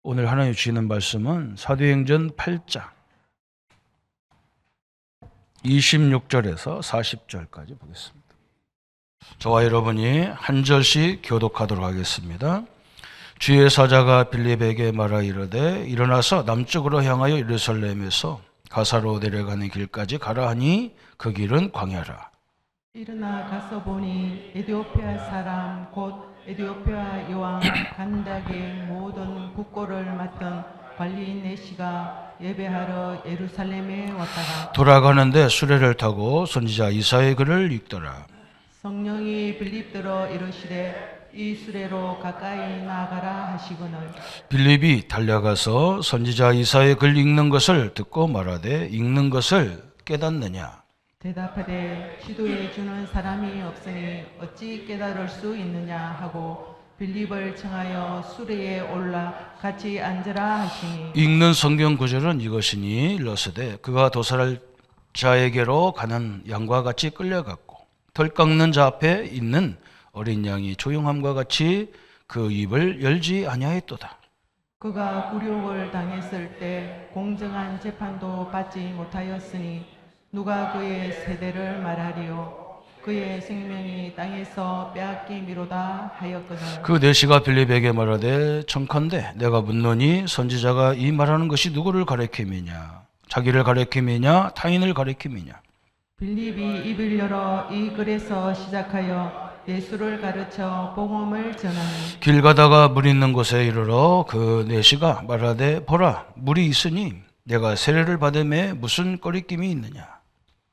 오늘 하나님 주시는 말씀은 사도행전 8장 26절에서 40절까지 보겠습니다. 저와 여러분이 한 절씩 교독하도록 하겠습니다. 주의 사자가 빌립에게 말하 이르되 일어나서 남쪽으로 향하여 예루살렘에서 가사로 내려가는 길까지 가라 하니 그 길은 광야라. 일어나 가서 보니 에디오피아 사람 곧 에디오피아 여왕 간닥의 모든 국고를 맡은 관리인 내시가 예배하러 예루살렘에 왔다가 돌아가는데 수레를 타고 선지자 이사야의 글을 읽더라. 성령이 빌립들어 이르시되 이 수레로 가까이 나아가라 하시거늘 빌립이 달려가서 선지자 이사야의 글 읽는 것을 듣고 말하되 읽는 것을 깨닫느냐. 대답하되 지도해 주는 사람이 없으니 어찌 깨달을 수 있느냐 하고 빌립을 청하여 수레에 올라 같이 앉으라 하시니 읽는 성경 구절은 이것이니 일러스되 그가 도살할 자에게로 가는 양과 같이 끌려갔고 털 깎는 자 앞에 있는 어린 양이 조용함과 같이 그 입을 열지 아니하였도다. 그가 굴욕을 당했을 때 공정한 재판도 받지 못하였으니 누가 그의 세대를 말하리요 그의 생명이 땅에서 빼앗기미로다 하였거늘 그 내시가 빌립에게 말하되 청컨대 내가 묻노니 선지자가 이 말하는 것이 누구를 가리킴이냐 자기를 가리킴이냐 타인을 가리킴이냐. 빌립이 입을 열어 이 글에서 시작하여 예수를 가르쳐 복음을 전하니 길 가다가 물 있는 곳에 이르러 그 내시가 말하되 보라 물이 있으니 내가 세례를 받음에 무슨 꺼리낌이 있느냐.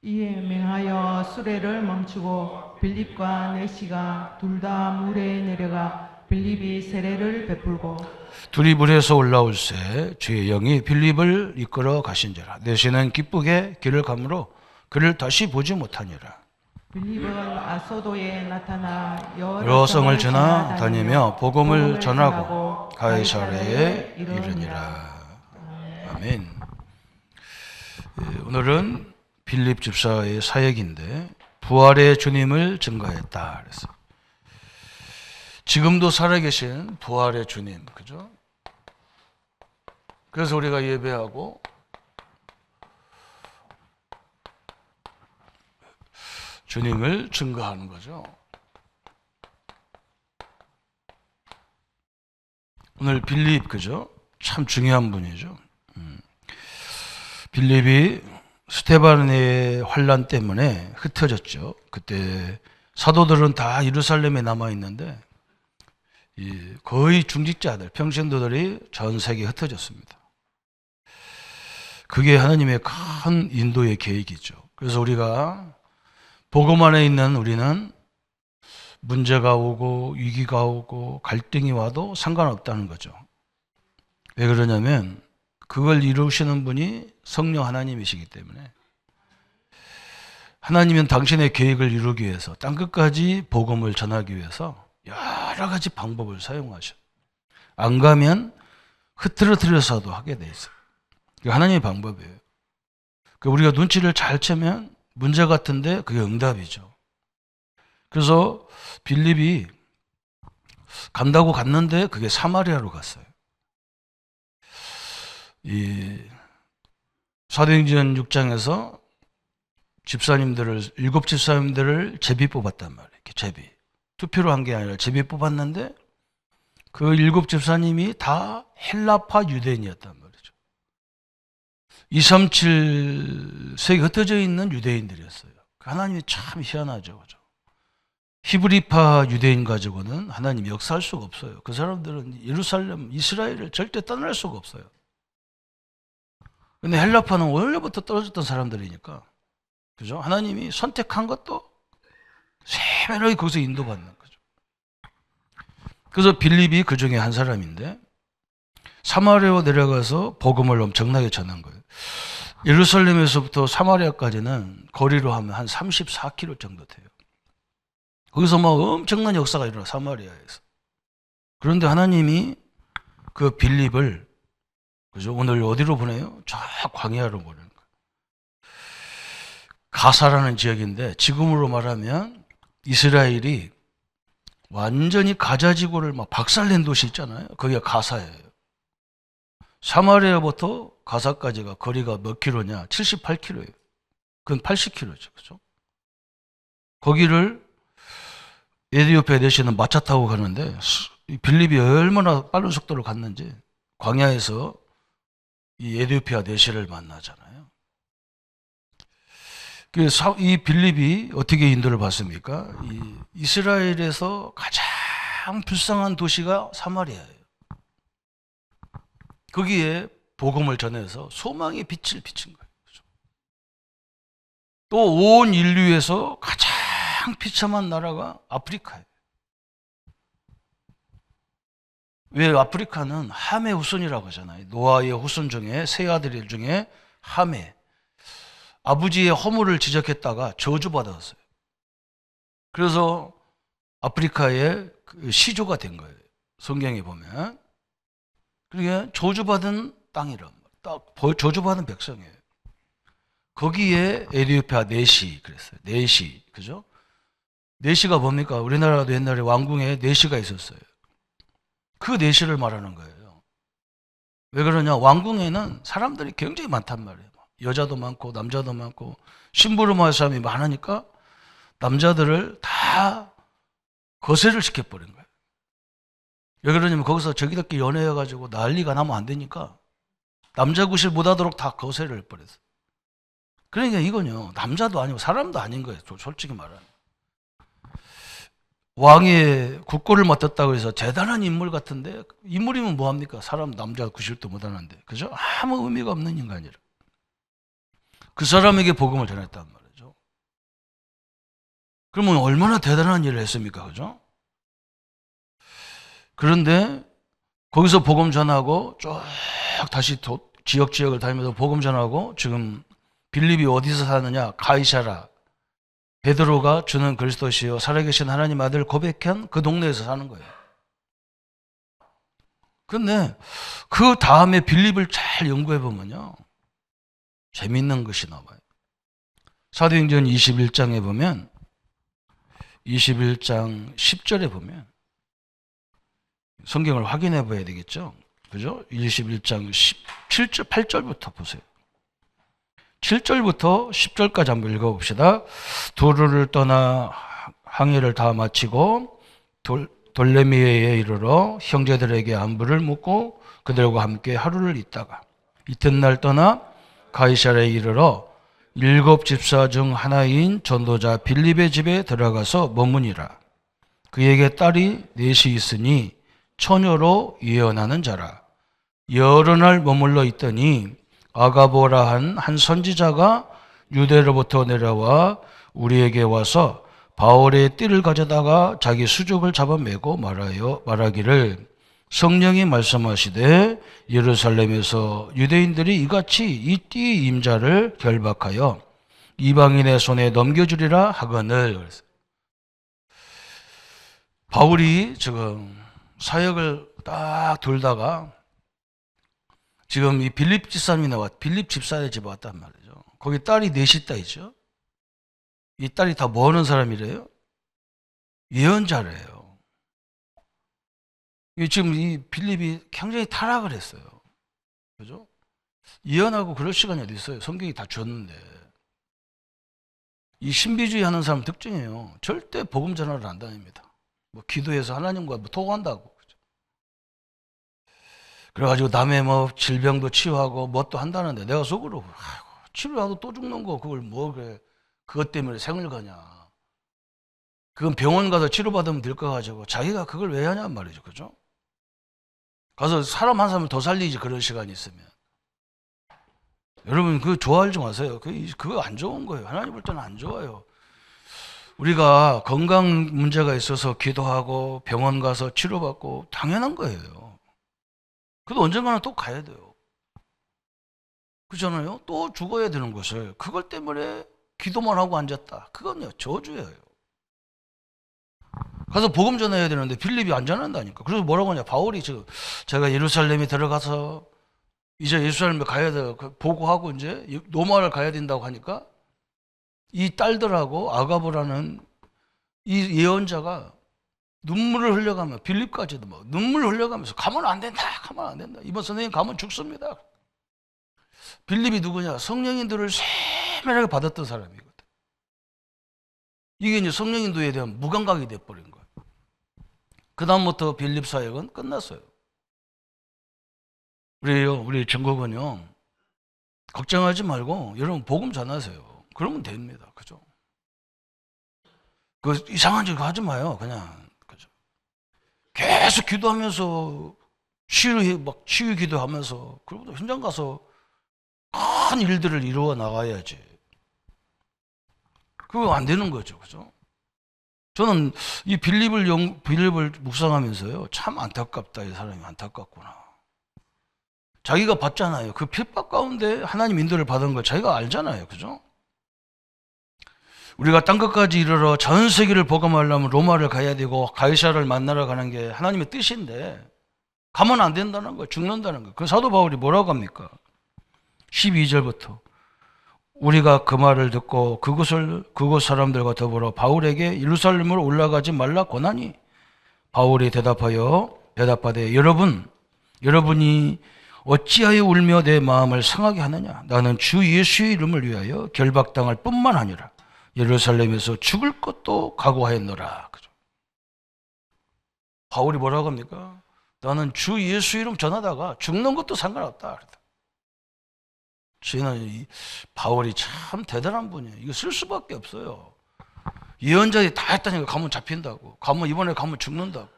이에 명하여 수레를 멈추고 빌립과 내시가 둘 다 물에 내려가 빌립이 세례를 베풀고 둘이 물에서 올라올새 주의 영이 빌립을 이끌어 가신지라. 내시는 기쁘게 길을 가므로 그를 다시 보지 못하니라. 빌립은 아소도에 나타나 여러 성을 지나 다니며 복음을 전하고 가이사랴에 이르니라. 아멘. 오늘은 빌립 집사의 사역인데 부활의 주님을 증거했다 그랬어. 지금도 살아계신 부활의 주님, 그죠? 그래서 우리가 예배하고 주님을 증거하는 거죠. 오늘 빌립, 그죠? 참 중요한 분이죠. 빌립이 스데반의 환란 때문에 흩어졌죠. 그때 사도들은 다 예루살렘에 남아 있는데 거의 중직자들, 평신도들이 전 세계에 흩어졌습니다. 그게 하나님의 큰 인도의 계획이죠. 그래서 우리가 복음 안에 있는 우리는 문제가 오고 위기가 오고 갈등이 와도 상관없다는 거죠. 왜 그러냐면 그걸 이루시는 분이 성령 하나님이시기 때문에 하나님은 당신의 계획을 이루기 위해서 땅끝까지 복음을 전하기 위해서 여러 가지 방법을 사용하셔. 안 가면 흐트러뜨려서도 하게 돼 있어요. 그게 하나님의 방법이에요. 우리가 눈치를 잘 채면 문제 같은데 그게 응답이죠. 그래서 빌립이 간다고 갔는데 그게 사마리아로 갔어요. 이 사도행전 6장에서 집사님들을 7 집사님들을 제비 뽑았단 말이에요. 이렇게 제비. 투표로 한 게 아니라 제비 뽑았는데 그 7 집사님이 다 헬라파 유대인이었단 말이죠. 237세기 흩어져 있는 유대인들이었어요. 하나님이 참 희한하죠. 그죠? 히브리파 유대인 가지고는 하나님이 역사할 수가 없어요. 그 사람들은 예루살렘, 이스라엘을 절대 떠날 수가 없어요. 근데 헬라파는 원래부터 떨어졌던 사람들이니까, 그죠? 하나님이 선택한 것도 세밀하게 거기서 인도받는 거죠. 그래서 빌립이 그 중에 한 사람인데, 사마리아로 내려가서 복음을 엄청나게 전한 거예요. 예루살렘에서부터 사마리아까지는 거리로 하면 한 34km 정도 돼요. 거기서 막 엄청난 역사가 일어나, 사마리아에서. 그런데 하나님이 그 빌립을 그죠? 오늘 어디로 보내요? 저 광야로 보내는 거예요. 가사라는 지역인데 지금으로 말하면 이스라엘이 완전히 가자지구를 막 박살낸 도시 있잖아요. 거기가 가사예요. 사마리아부터 가사까지가 거리가 몇 킬로냐? 78킬로예요. 그건 80킬로죠. 그죠? 거기를 에티오피아 내시는 마차 타고 가는데 이 빌립이 얼마나 빠른 속도로 갔는지 광야에서 이 에티오피아 내시를 만나잖아요. 이 빌립이 어떻게 인도를 받습니까? 이 이스라엘에서 가장 불쌍한 도시가 사마리아예요. 거기에 복음을 전해서 소망의 빛을 비친 거예요. 또 온 인류에서 가장 비참한 나라가 아프리카예요. 왜 아프리카는 함의 후손이라고 하잖아요. 노아의 후손 중에 세 아들 중에 함의 아버지의 허물을 지적했다가 저주받았어요. 그래서 아프리카의 시조가 된 거예요. 성경에 보면. 그게 저주받은 땅이란 말이에요. 딱 저주받은 백성이에요. 거기에 에티오피아 내시 그랬어요. 내시. 그죠? 내시가 뭡니까? 우리나라도 옛날에 왕궁에 내시가 있었어요. 그 내시를 말하는 거예요. 왜 그러냐? 왕궁에는 사람들이 굉장히 많단 말이에요. 여자도 많고 남자도 많고 심부름할 사람이 많으니까 남자들을 다 거세를 시켜버린 거예요. 왜 그러냐면 거기서 저기들끼리 연애해가지고 난리가 나면 안 되니까 남자 구실 못하도록 다 거세를 해버렸어요. 그러니까 이건요 남자도 아니고 사람도 아닌 거예요. 솔직히 말하면. 왕의 국고를 맡았다고 해서 대단한 인물 같은데 인물이면 뭐합니까? 사람 남자 구실도 못하는데 그죠? 아무 의미가 없는 인간이라. 그 사람에게 복음을 전했단 말이죠. 그러면 얼마나 대단한 일을 했습니까? 그죠? 그런데 거기서 복음 전하고 쭉 다시 지역을 다니면서 복음 전하고 지금 빌립이 어디서 사느냐? 가이사라. 베드로가 주는 그리스도시요 살아계신 하나님 아들 고백한 그 동네에서 사는 거예요. 근데 그 다음에 빌립을 잘 연구해 보면요. 재밌는 것이 나와요. 사도행전 21장에 보면 21장 10절에 보면 성경을 확인해 봐야 되겠죠. 그죠? 21장 17절 8절부터 보세요. 7절부터 10절까지 한번 읽어봅시다. 두루를 떠나 항해를 다 마치고 돌레미에에 이르러 형제들에게 안부를 묻고 그들과 함께 하루를 있다가 이튿날 떠나 가이사랴에 이르러 7 집사 중 하나인 전도자 빌립의 집에 들어가서 머무니라. 그에게 딸이 넷이 있으니 처녀로 예언하는 자라. 여러 날 머물러 있더니 아가보라 한 선지자가 유대로부터 내려와 우리에게 와서 바울의 띠를 가져다가 자기 수족을 잡아매고 말하기를 성령이 말씀하시되 예루살렘에서 유대인들이 이같이 이 띠 임자를 결박하여 이방인의 손에 넘겨주리라 하거늘. 바울이 지금 사역을 딱 돌다가 지금 이 빌립 집사의 집에 왔단 말이죠. 거기 딸이 넷이 있다 있죠. 이 딸이 다 뭐 하는 사람이래요? 예언자래요. 지금 이 빌립이 굉장히 타락을 했어요. 그죠? 예언하고 그럴 시간이 어디 있어요? 성경이 다 줬는데. 이 신비주의 하는 사람 특징이에요. 절대 복음 전화를 안 다닙니다. 뭐 기도해서 하나님과 뭐 통화한다고. 그죠? 그래가지고 남의 뭐 질병도 치유하고 뭐 또 한다는데 내가 속으로 치료하고 또 죽는 거 그걸 뭐 그래. 그것 때문에 생을 거냐. 그건 병원 가서 치료받으면 될 거 가지고 자기가 그걸 왜 하냐 말이죠. 그죠? 가서 사람 한 사람을 더 살리지 그런 시간이 있으면. 여러분 그거 좋아하지 마세요. 그거 안 좋은 거예요. 하나님 볼 때는 안 좋아요. 우리가 건강 문제가 있어서 기도하고 병원 가서 치료받고 당연한 거예요. 그래도 언젠가는 또 가야 돼요. 그렇잖아요. 또 죽어야 되는 것을 그걸 때문에 기도만 하고 앉았다. 그건요 저주예요. 가서 복음 전해야 되는데 빌립이 안 전한다니까. 그래서 뭐라고 하냐. 바울이 지금 제가 예루살렘에 들어가서 이제 예루살렘에 가야 돼요. 보고하고 이제 로마를 가야 된다고 하니까 이 딸들하고 아가보라는 이 예언자가 눈물을 흘려가며 빌립까지도 막 눈물 흘려가면서 가면 안 된다, 가면 안 된다. 이번 선생님 가면 죽습니다. 빌립이 누구냐? 성령인도를 세밀하게 받았던 사람이거든. 이게 이제 성령인도에 대한 무감각이 돼버린 거예요. 그 다음부터 빌립 사역은 끝났어요. 우리 전국은요, 걱정하지 말고 여러분 복음 전하세요. 그러면 됩니다. 그죠? 그 이상한 짓 하지 마요. 그냥. 그죠? 계속 기도하면서 치유 기도하면서 그리고 현장 가서 큰 일들을 이루어 나가야지. 그거 안 되는 거죠. 그죠? 저는 이 빌립을 묵상하면서요, 참 안타깝다. 이 사람이 안타깝구나. 자기가 봤잖아요. 그 핍박 가운데 하나님 인도를 받은 걸 자기가 알잖아요. 그죠? 우리가 땅끝까지 이르러 전 세계를 복음하려면 로마를 가야 되고 가이사를 만나러 가는 게 하나님의 뜻인데 가면 안 된다는 거예요. 죽는다는 거예요. 그 사도 바울이 뭐라고 합니까? 12절부터 우리가 그 말을 듣고 그곳 사람들과 더불어 바울에게 예루살렘으로 올라가지 말라 권하니 바울이 대답하되 여러분이 어찌하여 울며 내 마음을 상하게 하느냐? 나는 주 예수의 이름을 위하여 결박당할 뿐만 아니라 예루살렘에서 죽을 것도 각오하였노라. 그죠? 바울이 뭐라고 합니까? 나는 주 예수 이름 전하다가 죽는 것도 상관없다. 저희는 이 바울이 참 대단한 분이에요. 이거 쓸 수밖에 없어요. 예언자들이 다 했다니까 가면 잡힌다고. 이번에 가면 죽는다고.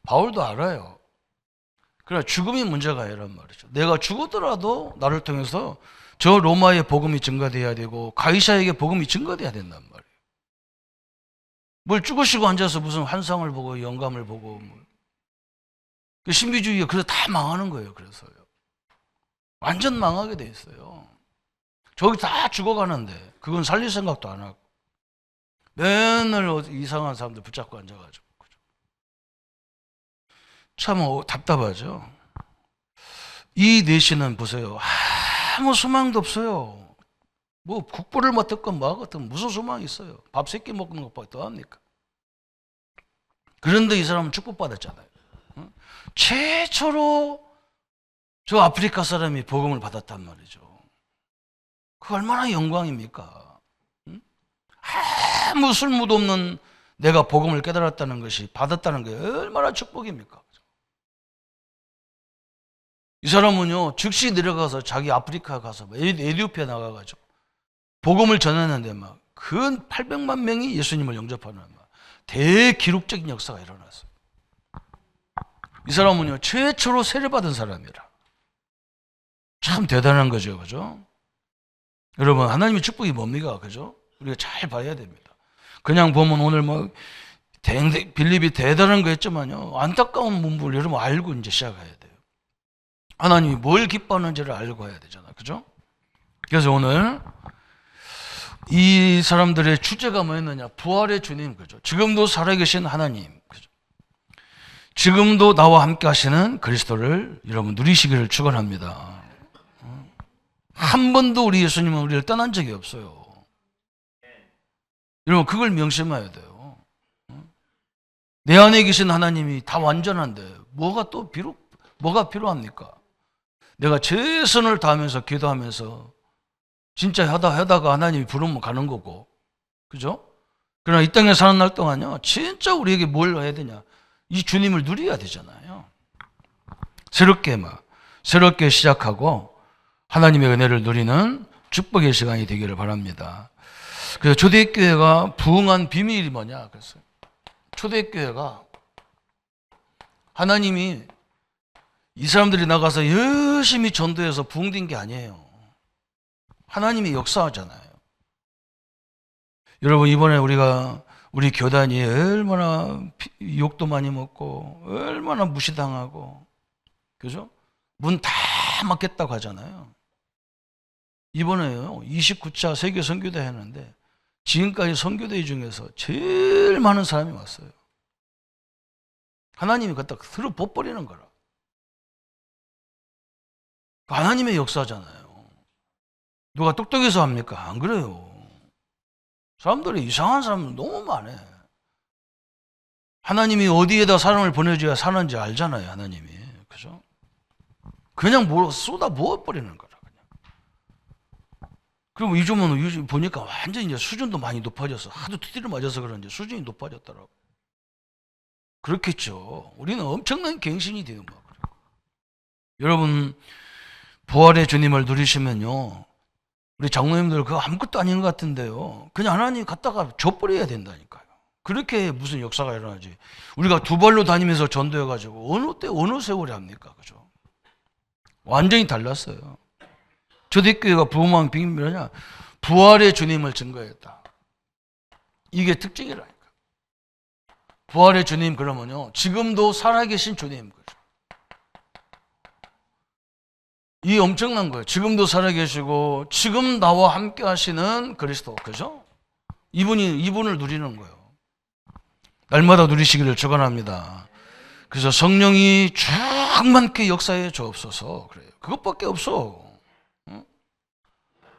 바울도 알아요. 그러나 죽음이 문제가 아니란 말이죠. 내가 죽었더라도 나를 통해서 저 로마의 복음이 증가돼야 되고 가이사에게 복음이 증가돼야 된단 말이에요. 뭘 죽으시고 앉아서 무슨 환상을 보고 영감을 보고 그 신비주의가 그래서 다 망하는 거예요. 그래서요. 완전 망하게 돼 있어요. 저기 다 죽어가는데 그건 살릴 생각도 안 하고 맨날 이상한 사람들 붙잡고 앉아가지고 참 답답하죠. 이 내시는 보세요. 아무 소망도 없어요. 뭐 국보를 맡았건 뭐하건 무슨 소망이 있어요. 밥 세 끼 먹는 것밖에 더 합니까? 그런데 이 사람은 축복받았잖아요. 최초로 저 아프리카 사람이 복음을 받았단 말이죠. 그 얼마나 영광입니까? 아무 쓸모도 없는 내가 복음을 깨달았다는 것이 받았다는 게 얼마나 축복입니까? 이 사람은요, 즉시 내려가서 자기 아프리카 가서 에티오피아 나가가지고 복음을 전했는데 막 근 800만 명이 예수님을 영접하는 막 대기록적인 역사가 일어났어요. 이 사람은요, 최초로 세례받은 사람이라. 참 대단한 거죠. 그죠? 여러분, 하나님의 축복이 뭡니까? 그죠? 우리가 잘 봐야 됩니다. 그냥 보면 오늘 뭐 빌립이 대단한 거 했지만요, 안타까운 문부를 여러분 알고 이제 시작해야 돼요. 하나님이 뭘 기뻐하는지를 알고 해야 되잖아요. 그죠? 그래서 오늘 이 사람들의 주제가 뭐였느냐? 부활의 주님. 그죠? 지금도 살아계신 하나님. 그죠? 지금도 나와 함께 하시는 그리스도를 여러분 누리시기를 축원합니다. 한 번도 우리 예수님은 우리를 떠난 적이 없어요. 여러분 그걸 명심해야 돼요. 내 안에 계신 하나님이 다 완전한데 뭐가 필요합니까? 내가 최선을 다하면서 기도하면서 진짜 하다가 하나님이 부르면 가는 거고, 그죠? 그러나 이 땅에 사는 날 동안요, 진짜 우리에게 뭘 해야 되냐? 이 주님을 누려야 되잖아요. 새롭게 시작하고 하나님의 은혜를 누리는 축복의 시간이 되기를 바랍니다. 그래서 초대교회가 부흥한 비밀이 뭐냐? 그래서 초대교회가 하나님이 이 사람들이 나가서 열심히 전도해서 부흥된 게 아니에요. 하나님이 역사하잖아요. 여러분 이번에 우리 교단이 얼마나 욕도 많이 먹고 얼마나 무시당하고, 그죠? 문 다 막겠다고 하잖아요. 이번에요 29차 세계 선교대 했는데 지금까지 선교대 중에서 제일 많은 사람이 왔어요. 하나님이 갖다 들어 벗버리는 거라. 하나님의 역사잖아요. 누가 똑똑해서 합니까? 안 그래요. 사람들이 이상한 사람들 너무 많아. 하나님이 어디에다 사람을 보내줘야 사는지 알잖아요, 하나님이. 그죠? 그냥 쏟아 부어버리는 거라. 그냥. 그리고 요즘 보니까 완전히 이제 수준도 많이 높아져서, 하도 두드려 맞아서 그런지 수준이 높아졌더라고. 그렇겠죠. 우리는 엄청난 갱신이 되는 거예요. 여러분, 부활의 주님을 누리시면요, 우리 장로님들 그거 아무것도 아닌 것 같은데요, 그냥 하나님 갖다가 줘버려야 된다니까요. 그렇게 무슨 역사가 일어나지. 우리가 두 발로 다니면서 전도해가지고 어느 때 어느 세월에 합니까? 그죠? 완전히 달랐어요. 초대교회가 부흥왕 비밀이냐? 부활의 주님을 증거했다. 이게 특징이라니까. 부활의 주님 그러면요, 지금도 살아계신 주님. 이 엄청난 거예요. 지금도 살아계시고 지금 나와 함께 하시는 그리스도. 그죠? 이분을 누리는 거예요. 날마다 누리시기를 축원합니다. 그래서 성령이 충만케 역사해 주옵소서. 그래요. 그것밖에 없어.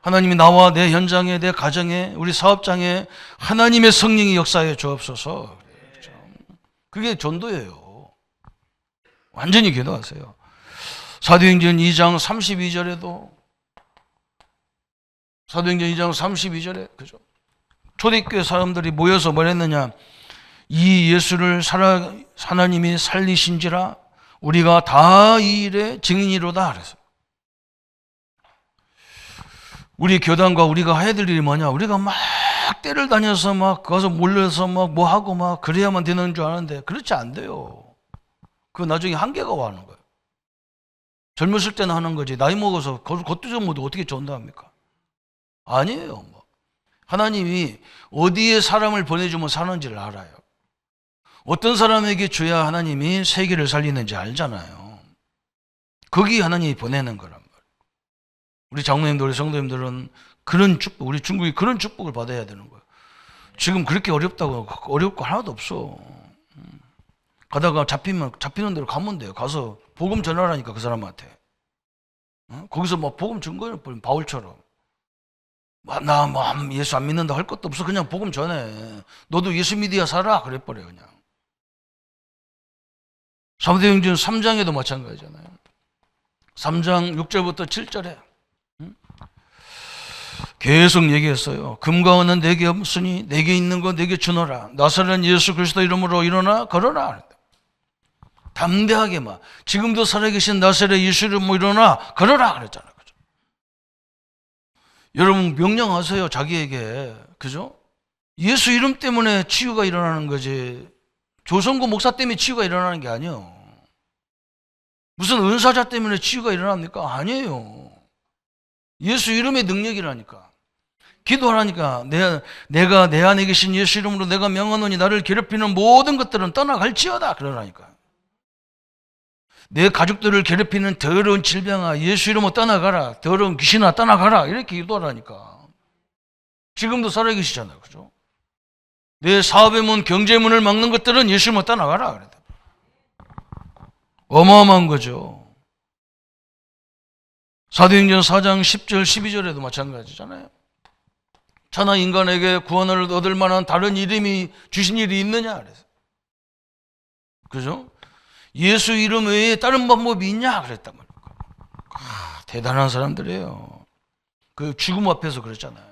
하나님이 나와 내 현장에, 내 가정에, 우리 사업장에 하나님의 성령이 역사해 주옵소서. 그렇죠? 그게 전도예요. 완전히 기도하세요. 사도행전 2장 32절에도, 사도행전 2장 32절에, 그죠? 초대교회 사람들이 모여서 뭘 했느냐? 이 예수를 하나님이 살리신지라 우리가 다 이 일의 증인이로다. 그래서 우리 교단과 우리가 해야 될 일이 뭐냐? 우리가 막 때를 다녀서 막 가서 몰려서 막 뭐 하고 막 그래야만 되는 줄 아는데 그렇지 안 돼요. 그 나중에 한계가 와는 거예요. 젊었을 때는 하는 거지. 나이 먹어서 겉두적 못해 어떻게 전도합니까? 아니에요. 뭐. 하나님이 어디에 사람을 보내주면 사는지를 알아요. 어떤 사람에게 줘야 하나님이 세계를 살리는지 알잖아요. 거기 하나님이 보내는 거란 말이에요. 우리 장로님들, 우리 성도님들은 그런 축복, 우리 중국이 그런 축복을 받아야 되는 거예요. 지금 그렇게 어렵고 하나도 없어. 가다가 잡히는 대로 가면 돼요. 가서 복음 전하라니까, 그 사람한테. 거기서 막 복음 증거해, 바울처럼. 나 예수 안 믿는다 할 것도 없어. 그냥 복음 전해. 너도 예수 믿어야 살아. 그래버려, 그냥. 사도행전 3장에도 마찬가지잖아요. 3장 6절부터 7절에 계속 얘기했어요. 금과 은은 내게 없으니 내게 있는 거 내게 주노라. 나사렛 예수 그리스도 이름으로 일어나 걸어라. 담대하게 막 지금도 살아계신 나사렛 예수 이름으로 일어나 걸어라 그랬잖아요. 그죠? 여러분 명령하세요, 자기에게. 그죠? 예수 이름 때문에 치유가 일어나는 거지, 조성구 목사 때문에 치유가 일어나는 게 아니에요. 무슨 은사자 때문에 치유가 일어납니까? 아니에요. 예수 이름의 능력이라니까. 기도하라니까. 내가 내 안에 계신 예수 이름으로 내가 명하노니 나를 괴롭히는 모든 것들은 떠나갈지어다. 그러라니까. 내 가족들을 괴롭히는 더러운 질병아 예수 이름으로 떠나가라. 더러운 귀신아 떠나가라. 이렇게 기도하라니까. 지금도 살아계시잖아요. 그죠? 내 사업의 문, 경제의 문을 막는 것들은 예수 이름으로 떠나가라. 그래. 어마어마한 거죠. 사도행전 4장 10절 12절에도 마찬가지잖아요. 천하 인간에게 구원을 얻을 만한 다른 이름이 주신 일이 있느냐 그래서. 그죠? 예수 이름 외에 다른 방법이 있냐 그랬단 말이에요. 대단한 사람들이에요. 그 죽음 앞에서 그랬잖아요.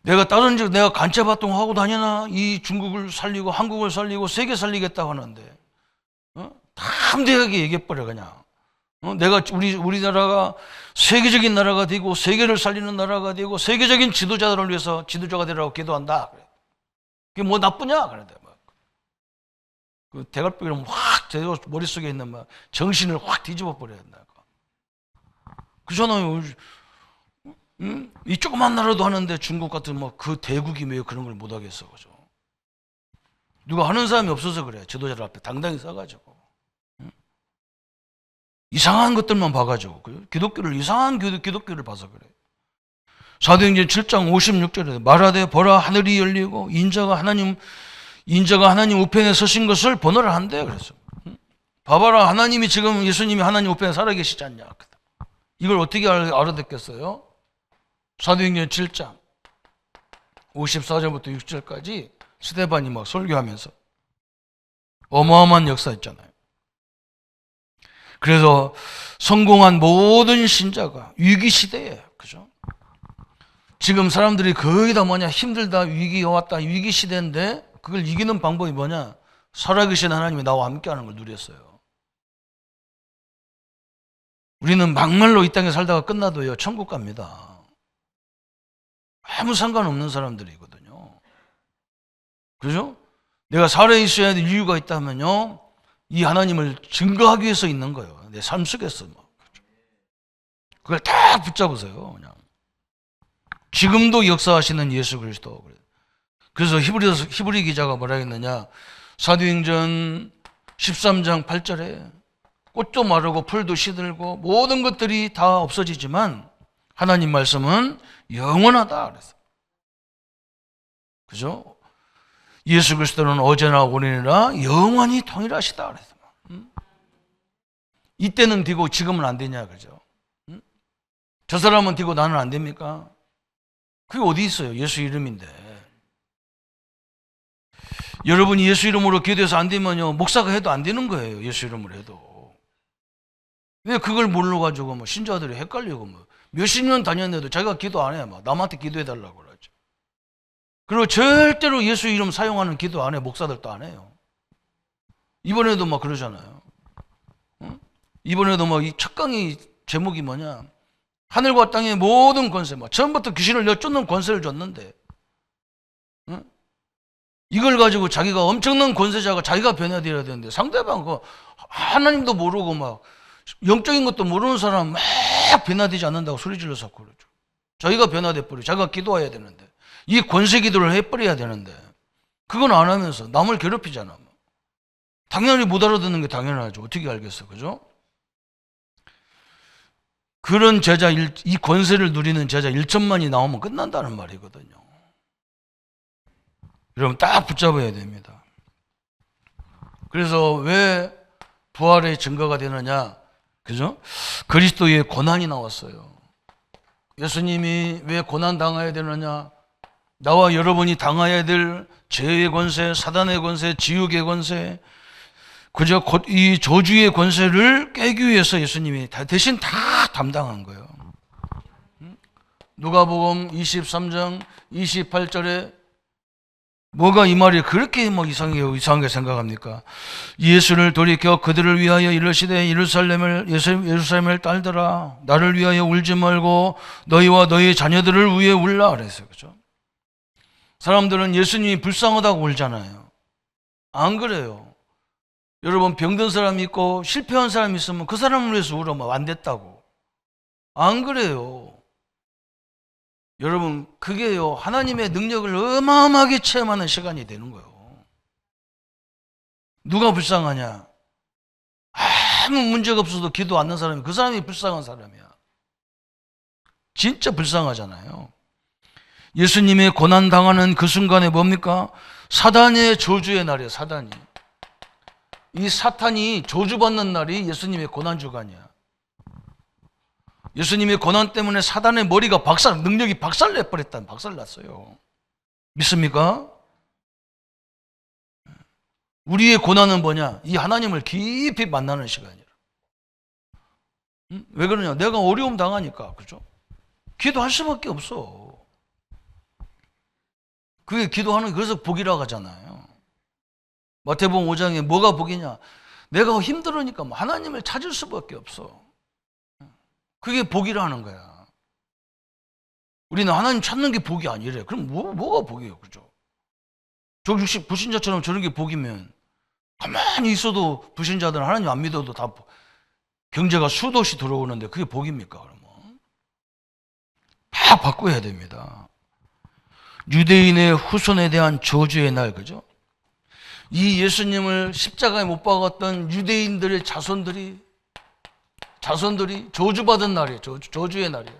내가 간첩활동 하고 다니나? 이 중국을 살리고 한국을 살리고 세계 살리겠다고 하는데 담대하게 얘기해버려 그냥. 내가 우리나라가 세계적인 나라가 되고 세계를 살리는 나라가 되고 세계적인 지도자들을 위해서 지도자가 되라고 기도한다. 그게 뭐 나쁘냐? 그런데 막 그 대갈보기로 확 제 머릿속에 있는 막 정신을 확 뒤집어 버려야 된다. 그잖아요. 이 조그만 나라도 하는데 중국 같은 뭐 그 대국이 왜 그런 걸 못 하겠어, 그죠? 누가 하는 사람이 없어서 그래. 지도자들 앞에 당당히 서가지고. 이상한 것들만 봐가지고. 기독교를, 이상한 기독교를 봐서 그래. 사도행전 7장 56절에 말하되 보라 하늘이 열리고 인자가 하나님 우편에 서신 것을 보노라 한대. 그래서 봐봐라, 하나님이 지금 예수님이 하나님 우편에 살아계시지 않냐. 이걸 어떻게 알아듣겠어요? 사도행전 7장 54절부터 6절까지 스데반이 막 설교하면서 어마어마한 역사였잖아요. 그래서 성공한 모든 신자가 위기 시대에, 그죠? 지금 사람들이 거의 다 뭐냐, 힘들다, 위기가 왔다, 위기 시대인데 그걸 이기는 방법이 뭐냐? 살아계신 하나님이 나와 함께하는 걸 누렸어요. 우리는 막말로 이 땅에 살다가 끝나도요, 천국 갑니다. 아무 상관없는 사람들이거든요. 그죠? 내가 살아있어야 될 이유가 있다면요, 이 하나님을 증거하기 위해서 있는 거예요. 내 삶 속에서. 그걸 딱 붙잡으세요. 그냥. 지금도 역사하시는 예수 그리스도. 그래서 히브리 기자가 뭐라 했느냐, 사도행전 13장 8절에 꽃도 마르고 풀도 시들고 모든 것들이 다 없어지지만 하나님 말씀은 영원하다 그랬어. 그죠? 예수 그리스도는 어제나 오늘이나 영원히 동일하시다 그랬어. 이때는 되고 지금은 안 되냐, 그죠? 저 사람은 되고 나는 안 됩니까? 그게 어디 있어요? 예수 이름인데. 여러분이 예수 이름으로 기도해서 안 되면요, 목사가 해도 안 되는 거예요. 예수 이름으로 해도. 왜 그걸 몰라가지고 뭐 신자들이 헷갈리고 뭐 몇십 년 다녔는데도 자기가 기도 안 해. 막 남한테 기도해달라고 그러죠. 그리고 절대로 예수 이름 사용하는 기도 안 해. 목사들도 안 해요. 이번에도 막 그러잖아요. 이번에도 막 이 첫 강의 제목이 뭐냐, 하늘과 땅의 모든 권세, 막 처음부터 귀신을 여쫓는 권세를 줬는데, 이걸 가지고 자기가 엄청난 권세자가 자기가 변화되어야 되는데, 상대방 그 하나님도 모르고 막 영적인 것도 모르는 사람 막 변화되지 않는다고 소리 질러서 그러죠. 자기가 변화돼 버려. 자기가 기도해야 되는데, 이 권세 기도를 해버려야 되는데, 그건 안 하면서 남을 괴롭히잖아. 당연히 못 알아듣는 게 당연하죠. 어떻게 알겠어, 그죠? 그런 제자, 이 권세를 누리는 제자 1천만이 나오면 끝난다는 말이거든요. 여러분 딱 붙잡아야 됩니다. 그래서 왜 부활의 증거가 되느냐, 그죠? 그리스도의 고난이 나왔어요. 예수님이 왜 고난 당해야 되느냐? 나와 여러분이 당해야 될 죄의 권세, 사단의 권세, 지옥의 권세, 그저 이 저주의 권세를 깨기 위해서 예수님이 대신 다 담당한 거예요. 누가복음 23장 28절에 뭐가 이 말이 그렇게 뭐 이상하게 생각합니까? 예수를 돌이켜 그들을 위하여 이르시되 예루살렘을 딸들아, 나를 위하여 울지 말고 너희와 너희 자녀들을 위해 울라 그랬어요. 그죠? 사람들은 예수님이 불쌍하다고 울잖아요. 안 그래요. 여러분 병든 사람이 있고 실패한 사람이 있으면 그 사람을 위해서 울어. 막 안 됐다고. 안 그래요. 여러분 그게요, 하나님의 능력을 어마어마하게 체험하는 시간이 되는 거예요. 누가 불쌍하냐? 아무 문제가 없어도 기도 않는 사람이 그 사람이 불쌍한 사람이야. 진짜 불쌍하잖아요. 예수님의 고난당하는 그 순간에 뭡니까? 사단의 저주의 날이에요. 사단이. 이 사탄이 저주받는 날이 예수님의 고난주간이야. 예수님의 고난 때문에 사단의 머리가 능력이 박살났어요. 믿습니까? 우리의 고난은 뭐냐? 이 하나님을 깊이 만나는 시간이라. 왜 그러냐? 내가 어려움 당하니까, 그죠? 기도할 수밖에 없어. 그게 기도하는, 그래서 복이라고 하잖아요. 마태복음 5장에 뭐가 복이냐? 내가 힘들으니까 하나님을 찾을 수밖에 없어. 그게 복이라는 거야. 우리는 하나님 찾는 게 복이 아니래. 그럼 뭐가 복이에요, 그죠? 저 불신자처럼 저런 게 복이면 가만히 있어도 불신자들은 하나님 안 믿어도 다 경제가 수도 없이 들어오는데 그게 복입니까? 그러면 다 바꿔야 됩니다. 유대인의 후손에 대한 저주의 날, 그죠? 이 예수님을 십자가에 못 박았던 유대인들의 자손들이 저주받은 날이에요. 저주의 날이에요.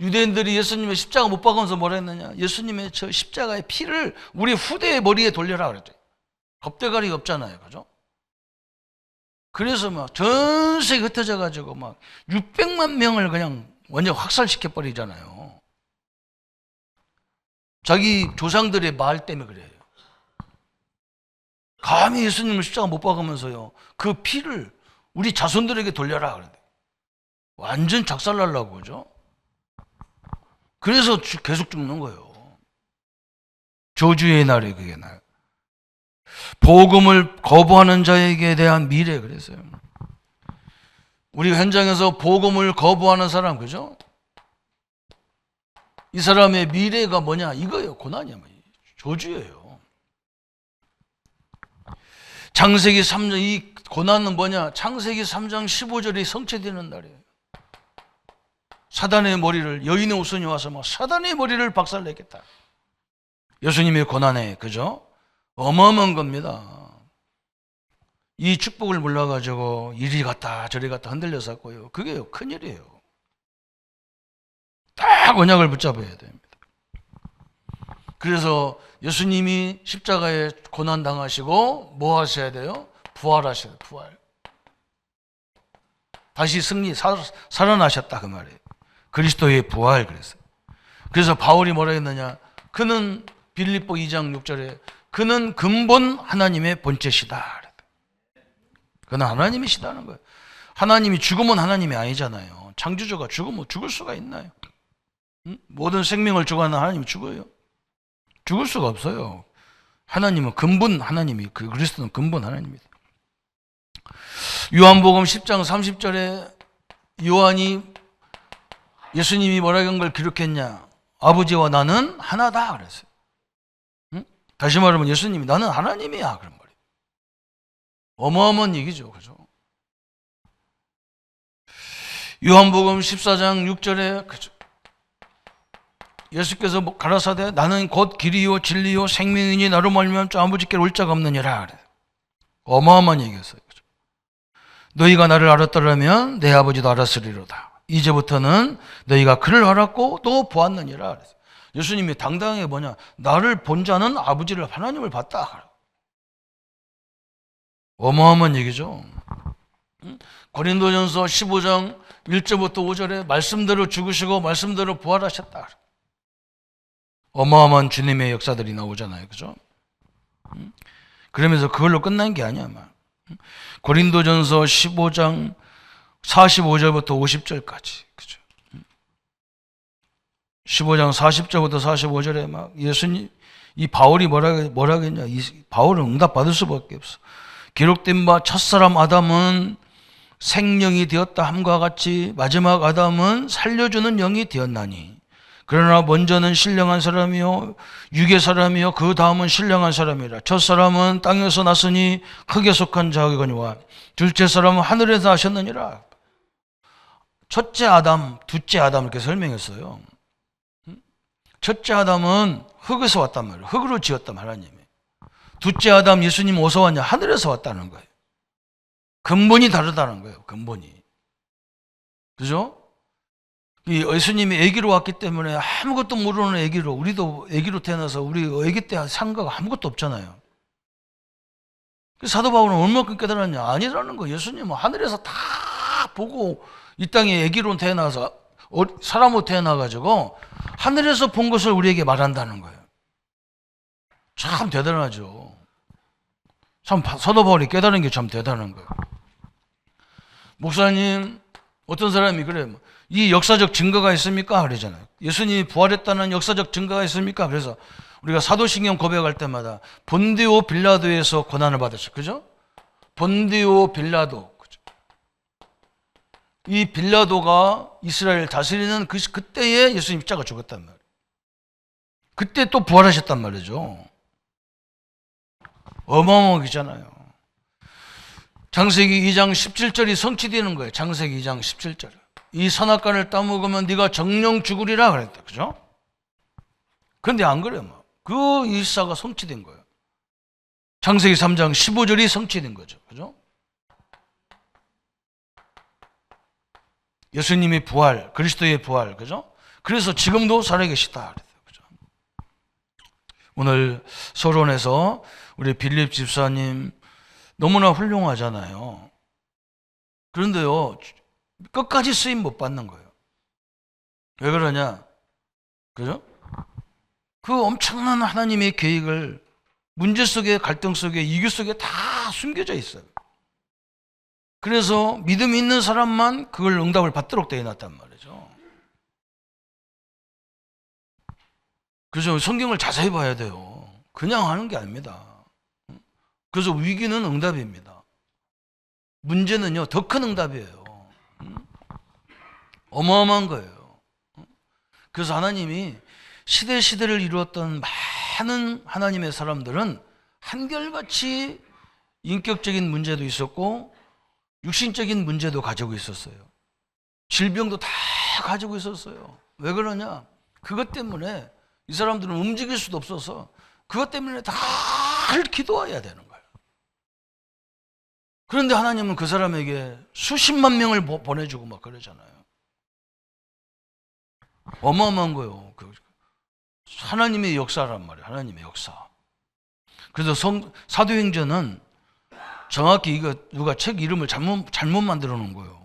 유대인들이 예수님의 십자가 못 박으면서 뭐라 했느냐? 예수님의 저 십자가의 피를 우리 후대의 머리에 돌려라 그랬죠. 겁대가리 없잖아요. 그죠? 그래서 막 전 세계 흩어져 가지고 막 600만 명을 그냥 완전 확살시켜 버리잖아요. 자기 조상들의 말 때문에 그래요. 감히 예수님을 십자가 못 박으면서요, 그 피를 우리 자손들에게 돌려라 그런데 완전 작살날라고 그죠? 그래서 계속 죽는 거예요. 저주의 날에 그게 날. 복음을 거부하는 자에게 대한 미래 그랬어요. 우리 현장에서 복음을 거부하는 사람 그죠? 이 사람의 미래가 뭐냐? 이거예요. 고난이야. 저주예요. 창세기 3장 이 고난은 뭐냐? 창세기 3장 15절이 성취되는 날이에요. 사단의 머리를 여인의 우선이 와서 막 사단의 머리를 박살내겠다. 예수님의 고난에 그죠? 어마어마한 겁니다. 이 축복을 몰라가지고 이리 갔다 저리 갔다 흔들려서 왔고요. 그게 큰일이에요. 딱 언약을 붙잡아야 됩니다. 그래서 예수님이 십자가에 고난당하시고 뭐 하셔야 돼요? 부활하셔야 돼요. 부활. 다시 살아나셨다 그 말이에요. 그리스도의 부활 그랬어요. 그래서 바울이 뭐라 했느냐? 그는 빌립보 2장 6절에 그는 근본 하나님의 본체시다. 그는 하나님이시다는 거예요. 하나님이 죽으면 하나님이 아니잖아요. 창조주가 죽으면 죽을 수가 있나요? 모든 생명을 주관하는 하나님이 죽어요? 죽을 수가 없어요. 하나님은 근본 하나님이 그리스도는 근본 하나님입니다. 요한복음 10장 30절에 요한이 예수님이 뭐라고 한 걸 기록했냐? 아버지와 나는 하나다 그랬어요. 다시 말하면 예수님이 나는 하나님이야 그런 말이에요. 어마어마한 얘기죠. 그죠? 요한복음 14장 6절에 그죠? 예수께서 가라사대 나는 곧 길이요 진리요 생명이니 나로 말미암아 아버지께로 올 자가 없느니라 그래요. 어마어마한 얘기였어요. 그죠? 너희가 나를 알았더라면 내 아버지도 알았으리로다. 이제부터는 너희가 그를 알았고 또 보았느니라 그랬어요. 예수님이 당당하게 뭐냐? 나를 본 자는 아버지를 하나님을 봤다. 어마어마한 얘기죠. 고린도전서 15장 1절부터 5절에 말씀대로 죽으시고 말씀대로 부활하셨다. 어마어마한 주님의 역사들이 나오잖아요. 그죠? 그러면서 그걸로 끝난 게 아니야. 고린도전서 15장 45절부터 50절까지. 그죠? 15장 40절부터 45절에 막 예수님, 이 바울이 뭐라 했냐. 이 바울은 응답 받을 수밖에 없어. 기록된 바 첫사람 아담은 생명이 되었다 함과 같이 마지막 아담은 살려주는 영이 되었나니 그러나 먼저는 신령한 사람이요 육의 사람이요 그 다음은 신령한 사람이라. 첫사람은 땅에서 났으니 흙에 속한 자이거니와 둘째 사람은 하늘에서 하셨느니라. 첫째 아담, 둘째 아담 이렇게 설명했어요. 첫째 아담은 흙에서 왔단 말이에요. 흙으로 지었단 하나님이. 둘째 아담 예수님 어디서 왔냐? 하늘에서 왔다는 거예요. 근본이 다르다는 거예요. 근본이. 그죠? 이 예수님이 아기로 왔기 때문에 아무것도 모르는 아기로, 우리도 아기로 태어나서 우리 아기 때 상가가 아무것도 없잖아요. 사도 바울은 얼마큼 깨달았냐? 아니라는 거예요. 예수님은 하늘에서 다 보고 이 땅에 아기로 태어나서 사람으로 태어나가지고 하늘에서 본 것을 우리에게 말한다는 거예요. 참 대단하죠. 참 사도 바울이 깨달은 게 참 대단한 거예요. 목사님, 어떤 사람이 그래요. 이 역사적 증거가 있습니까? 그러잖아요. 예수님이 부활했다는 역사적 증거가 있습니까? 그래서 우리가 사도신경 고백할 때마다 본디오 빌라도에서 고난을 받았죠. 그죠? 본디오 빌라도. 그죠? 이 빌라도가 이스라엘 다스리는 그때에 예수님 십자가 죽었단 말이에요. 그때 또 부활하셨단 말이죠. 어마어마하잖아요. 창세기 2장 17절이 성취되는 거예요. 창세기 2장 17절. 이 선악과를 따먹으면 네가 정령 죽으리라 그랬다. 그죠? 그런데 안 그래요. 그 일사가 성취된 거예요. 창세기 3장 15절이 성취된 거죠. 그죠? 예수님의 부활, 그리스도의 부활. 그죠? 그래서 지금도 살아계시다. 그죠? 오늘 서론에서 우리 빌립 집사님 너무나 훌륭하잖아요. 그런데요, 끝까지 쓰임 못 받는 거예요. 왜 그러냐? 그죠? 그 엄청난 하나님의 계획을 문제 속에, 갈등 속에, 이유 속에 다 숨겨져 있어요. 그래서 믿음이 있는 사람만 그걸 응답을 받도록 되어 놨단 말이죠. 그래서 성경을 자세히 봐야 돼요. 그냥 하는 게 아닙니다. 그래서 위기는 응답입니다. 문제는요, 더 큰 응답이에요. 어마어마한 거예요. 그래서 하나님이 시대를 이루었던 많은 하나님의 사람들은 한결같이 인격적인 문제도 있었고 육신적인 문제도 가지고 있었어요. 질병도 다 가지고 있었어요. 왜 그러냐? 그것 때문에 이 사람들은 움직일 수도 없어서 그것 때문에 다 기도해야 되는 거예요. 그런데 하나님은 그 사람에게 수십만 명을 보내주고 막 그러잖아요. 어마어마한 거예요. 하나님의 역사란 말이에요. 하나님의 역사. 그래서 사도행전은 정확히 이거 누가 책 이름을 잘못 만들어 놓은 거예요.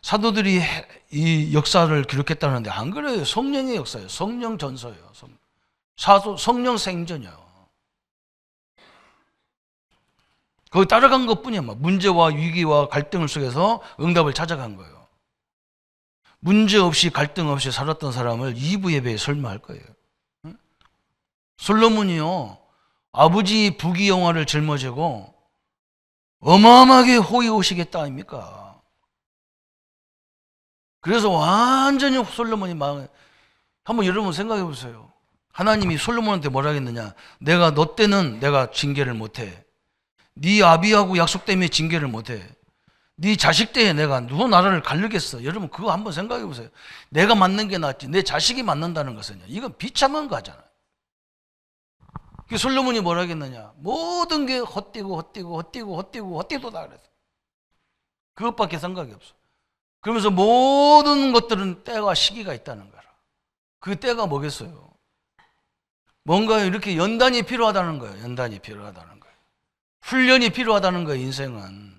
사도들이 이 역사를 기록했다는데 안 그래요. 성령의 역사예요. 성령 전서예요. 성령 생전이에요. 거기 따라간 것뿐이야. 문제와 위기와 갈등을 속에서 응답을 찾아간 거예요. 문제 없이 갈등 없이 살았던 사람을 2부 예배에 설명할 거예요. 솔로몬이요, 아버지 부귀영화를 짊어지고 어마어마하게 호의오시겠다 아닙니까? 그래서 완전히 솔로몬이 한번 여러분 생각해 보세요. 하나님이 솔로몬한테 뭐라 했느냐? 너 때는 내가 징계를 못해. 네 아비하고 약속 때문에 징계를 못해. 네 자식 때에 내가 누구 나라를 가르겠어. 여러분 그거 한번 생각해 보세요. 내가 맞는 게 낫지 내 자식이 맞는다는 것은요, 이건 비참한 거잖아요. 솔로몬이 뭐라 했느냐? 모든 게 헛되고 헛되도다 그랬어. 그것밖에 생각이 없어. 그러면서 모든 것들은 때와 시기가 있다는 거라. 그 때가 뭐겠어요? 뭔가 이렇게 연단이 필요하다는 거예요. 연단이 필요하다는 거예요. 훈련이 필요하다는 거예요. 인생은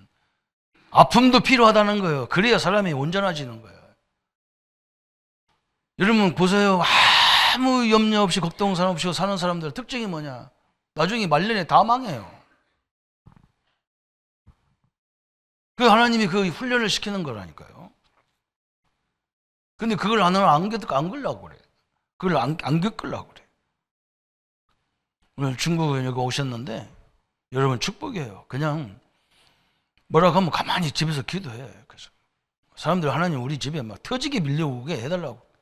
아픔도 필요하다는 거예요. 그래야 사람이 온전해지는 거예요. 여러분 보세요. 아무 염려 없이 걱정 없이 사는 사람들 특징이 뭐냐? 나중에 말년에 다 망해요. 그 하나님이 그 훈련을 시키는 거라니까요. 근데 그걸 안 겪으려고 그래. 그걸 안 겪으려고 그래. 오늘 중국에 여기 오셨는데 여러분 축복이에요. 그냥 뭐라고 하면 가만히 집에서 기도해. 그래서 사람들 하나님 우리 집에 막 터지게 밀려오게 해달라고.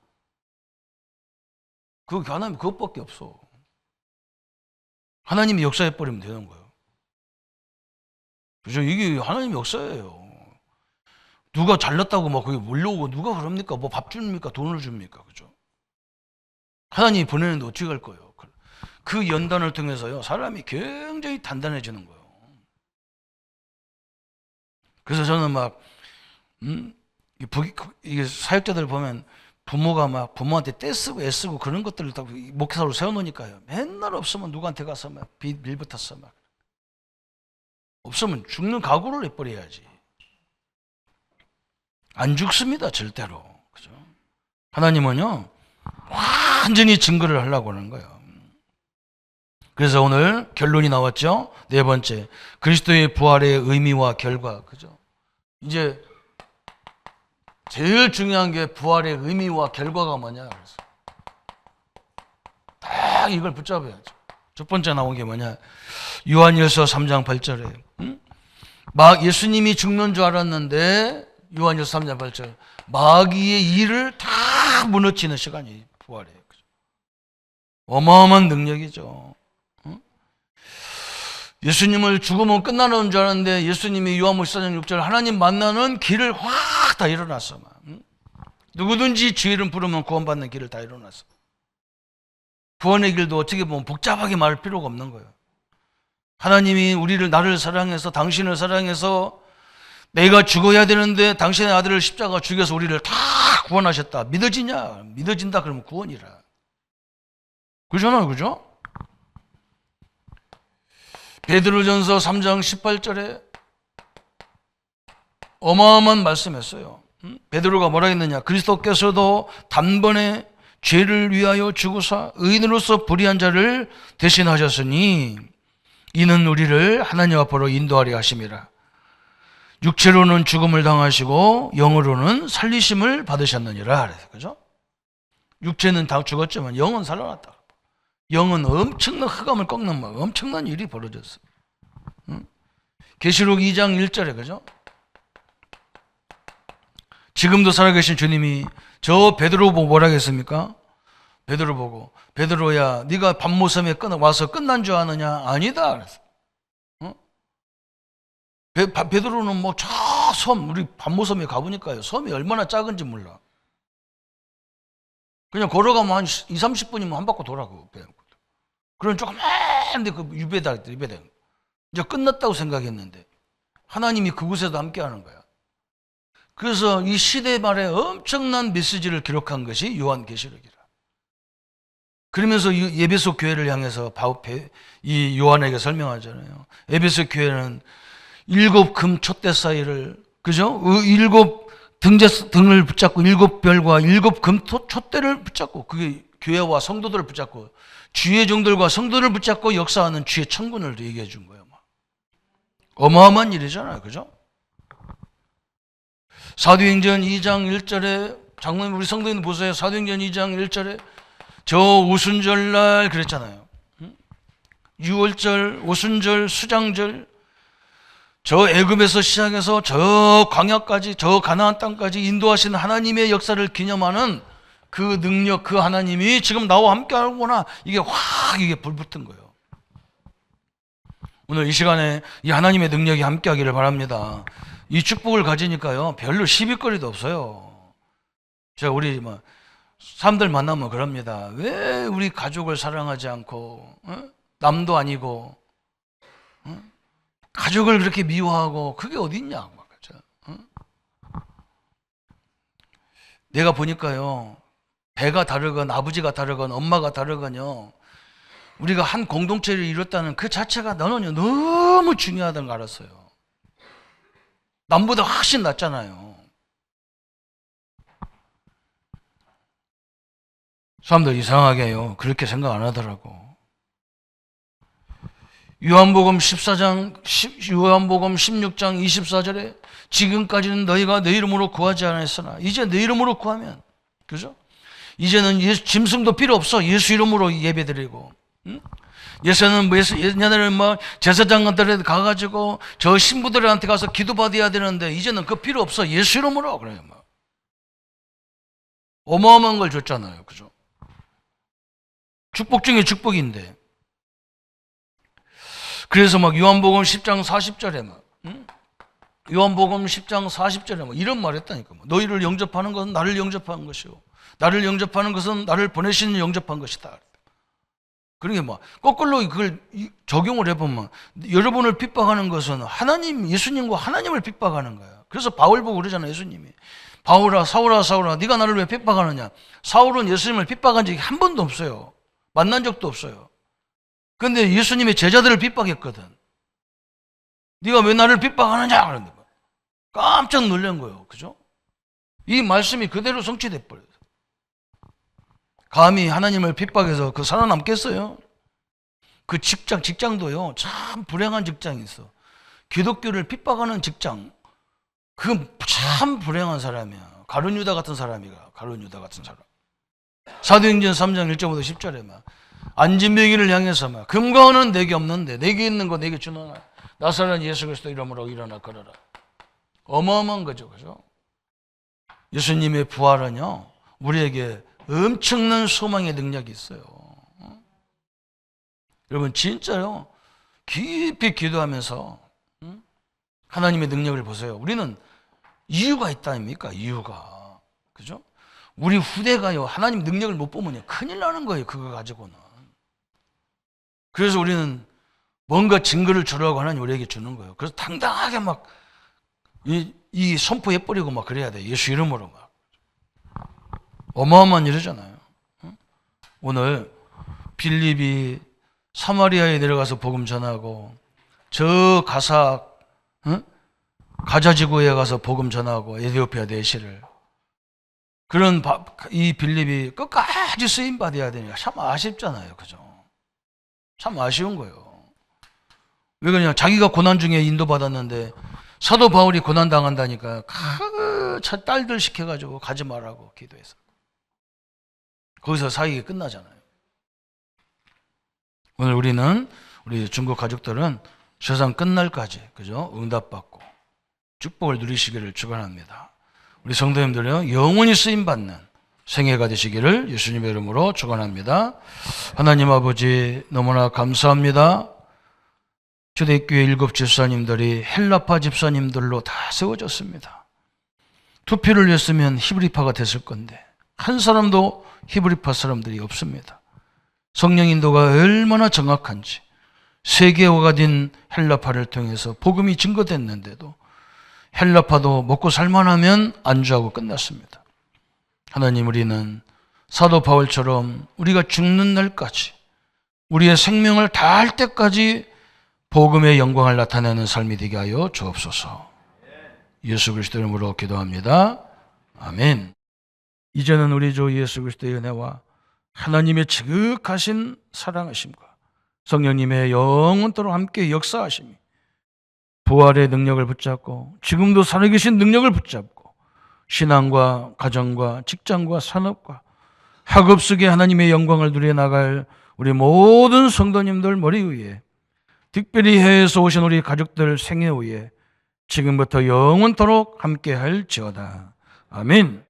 하나님 그것밖에 없어. 하나님이 역사해버리면 되는 거예요. 그죠? 이게 하나님의 역사예요. 누가 잘났다고 막 거기 몰려오고 누가 그럽니까? 뭐 밥 줍니까? 돈을 줍니까? 그죠? 하나님이 보내는데 어떻게 할 거예요? 그 연단을 통해서요, 사람이 굉장히 단단해지는 거예요. 그래서 저는 이게 사역자들 보면 부모가 막 부모한테 떼쓰고 애쓰고 그런 것들을 다 목회사로 세워놓으니까요. 맨날 없으면 누구한테 가서 막 밀붙었어 막. 없으면 죽는 각오를 해버려야지. 안 죽습니다 절대로. 그죠? 하나님은요 완전히 증거를 하려고 하는 거예요. 그래서 오늘 결론이 나왔죠. 네 번째, 그리스도의 부활의 의미와 결과. 그죠? 이제 제일 중요한 게 부활의 의미와 결과가 뭐냐. 그래서 딱 이걸 붙잡아야죠. 첫 번째 나온 게 뭐냐. 요한일서 3장 8절에 막 예수님이 죽는 줄 알았는데 요한일서 3장 8절 마귀의 일을 다 무너뜨리는 시간이 부활이에요. 어마어마한 능력이죠. 예수님을 죽으면 끝나는 줄 알았는데 예수님이 요한복음 14장 6절 하나님 만나는 길을 확 다 일어났어. 누구든지 주 이름 부르면 구원받는 길을 다 일어났어. 구원의 길도 어떻게 보면 복잡하게 말할 필요가 없는 거예요. 하나님이 나를 사랑해서 당신을 사랑해서 내가 죽어야 되는데 당신의 아들을 십자가 죽여서 우리를 다 구원하셨다. 믿어지냐? 믿어진다 그러면 구원이라. 그러잖아요. 그죠? 베드로전서 3장 18절에 어마어마한 말씀했어요. 베드로가 뭐라 했느냐? 그리스도께서도 단번에 죄를 위하여 죽으사 의인으로서 불의한 자를 대신하셨으니 이는 우리를 하나님 앞으로 인도하려 하심이라. 육체로는 죽음을 당하시고 영으로는 살리심을 받으셨느니라. 그죠? 육체는 다 죽었지만 영은 살아났다. 영은 엄청난 흑암을 꺾는 막 엄청난 일이 벌어졌어. 계시록 2장 1절에 그죠? 지금도 살아계신 주님이 저 베드로 보고 뭐라 했습니까? 베드로 보고 베드로야 네가 밤모섬에 와서 끝난 줄 아느냐? 아니다 그랬어. 베드로는 뭐 저 섬 우리 밤모섬에 가보니까요 섬이 얼마나 작은지 몰라. 그냥 걸어가면 한 2, 30분이면 한 바퀴 돌아고. 그런 조그만데 그 유배당 이제 끝났다고 생각했는데 하나님이 그곳에도 함께하는 거야. 그래서 이 시대 말에 엄청난 메시지를 기록한 것이 요한계시록이라. 그러면서 에베소 교회를 향해서 이 요한에게 설명하잖아요. 에베소 교회는 7 금 촛대 사이를 그죠? 7 등을 붙잡고 7 별과 7 금 촛대를 붙잡고 그게 교회와 성도들을 붙잡고 주의 종들과 성도를 붙잡고 역사하는 주의 천군을 얘기해 준 거예요. 어마어마한 일이잖아요. 그죠? 사도행전 2장 1절에 장로님 우리 성도님 보세요. 사도행전 2장 1절에 저 오순절날 그랬잖아요. 6월절, 오순절, 수장절 저 애굽에서 시작해서 저 광야까지 저 가나안 땅까지 인도하신 하나님의 역사를 기념하는 그 능력 그 하나님이 지금 나와 함께 하구나 이게 확 이게 불붙은 거예요. 오늘 이 시간에 이 하나님의 능력이 함께 하기를 바랍니다. 이 축복을 가지니까요 별로 시비거리도 없어요. 제가 우리 사람들 만나면 그럽니다. 왜 우리 가족을 사랑하지 않고 남도 아니고 가족을 그렇게 미워하고 그게 어딨냐. 내가 보니까요 배가 다르건 아버지가 다르건 엄마가 다르건요 우리가 한 공동체를 이뤘다는 그 자체가 너는 너무 중요하다는 걸 알았어요. 남보다 훨씬 낫잖아요. 사람들 이상하게요 그렇게 생각 안 하더라고. 요한복음 16장 24절에 지금까지는 너희가 내 이름으로 구하지 않았으나 이제 내 이름으로 구하면 그죠? 이제는 짐승도 필요 없어. 예수 이름으로 예배드리고 옛날에는 제사장들한테 가가지고 저 신부들한테 가서 기도받아야 되는데 이제는 그 필요 없어. 예수 이름으로 그래요. 어마어마한 걸 줬잖아요. 그죠? 축복 중에 축복인데 그래서 요한복음 10장 40절에 요한복음 10장 40절에 이런 말 했다니까. 너희를 영접하는 것은 나를 영접하는 것이요 나를 영접하는 것은 나를 보내시는 영접한 것이다. 그러니까 거꾸로 그걸 적용을 해보면 여러분을 핍박하는 것은 예수님과 하나님을 핍박하는 거야. 그래서 바울 보고 그러잖아요. 예수님이 바울아 사울아 네가 나를 왜 핍박하느냐. 사울은 예수님을 핍박한 적이 한 번도 없어요. 만난 적도 없어요. 그런데 예수님의 제자들을 핍박했거든. 네가 왜 나를 핍박하느냐 그런데 깜짝 놀란 거예요. 그죠? 이 말씀이 그대로 성취돼 버려요. 감히 하나님을 핍박해서 그 살아남겠어요? 그 직장도요 참 불행한 직장이 있어. 기독교를 핍박하는 직장 그 참 불행한 사람이야. 가룟 유다 같은 사람이가 가룟 유다 같은 사람. 사도행전 3장 1절부터 10절에 안진병이를 향해서 금과 은은 내게 없는데 내게 있는 거 내게 주노라. 나사렛 예수 그리스도 이름으로 일어나 걸어라. 어마어마한 거죠. 그죠? 예수님의 부활은요 우리에게 엄청난 소망의 능력이 있어요. 여러분 진짜요 깊이 기도하면서 하나님의 능력을 보세요. 우리는 이유가 있다 아닙니까? 이유가. 그죠? 우리 후대가요 하나님 능력을 못 보면요 큰일 나는 거예요. 그거 가지고는. 그래서 우리는 뭔가 증거를 주라고 하나님 우리에게 주는 거예요. 그래서 당당하게 이 선포해버리고 그래야 돼. 예수 이름으로 어마어마한 일이잖아요. 오늘 빌립이 사마리아에 내려가서 복음 전하고 저 가자 지구에 가서 복음 전하고 에티오피아 내시를 그런 이 빌립이 끝까지 쓰임 받아야 되니까 참 아쉽잖아요. 그죠? 참 아쉬운 거예요. 왜 그러냐? 자기가 고난 중에 인도받았는데 사도 바울이 고난 당한다니까 딸들 시켜가지고 가지 말라고 기도해서 거기서 사역이 끝나잖아요. 오늘 우리 중국 가족들은 세상 끝날까지 그죠? 응답받고 축복을 누리시기를 축원합니다. 우리 성도님들은 영원히 쓰임 받는 생애가 되시기를 예수님의 이름으로 축원합니다. 하나님 아버지 너무나 감사합니다. 초대교회 7 집사님들이 헬라파 집사님들로 다 세워졌습니다. 투표를 했으면 히브리파가 됐을 건데 한 사람도 히브리파 사람들이 없습니다. 성령 인도가 얼마나 정확한지 세계화가 된 헬라파를 통해서 복음이 증거됐는데도 헬라파도 먹고 살만하면 안주하고 끝났습니다. 하나님, 우리는 사도 바울처럼 우리가 죽는 날까지 우리의 생명을 다할 때까지 복음의 영광을 나타내는 삶이 되게 하여 주옵소서. 예수 그리스도의 이름으로 기도합니다. 아멘. 이제는 우리 주 예수 그리스도의 은혜와 하나님의 지극하신 사랑하심과 성령님의 영원토록 함께 역사하심이 부활의 능력을 붙잡고 지금도 살아계신 능력을 붙잡고 신앙과 가정과 직장과 산업과 학업 속에 하나님의 영광을 누려나갈 우리 모든 성도님들 머리 위에, 특별히 해외에서 오신 우리 가족들 생애 위에 지금부터 영원토록 함께 할지어다. 아멘.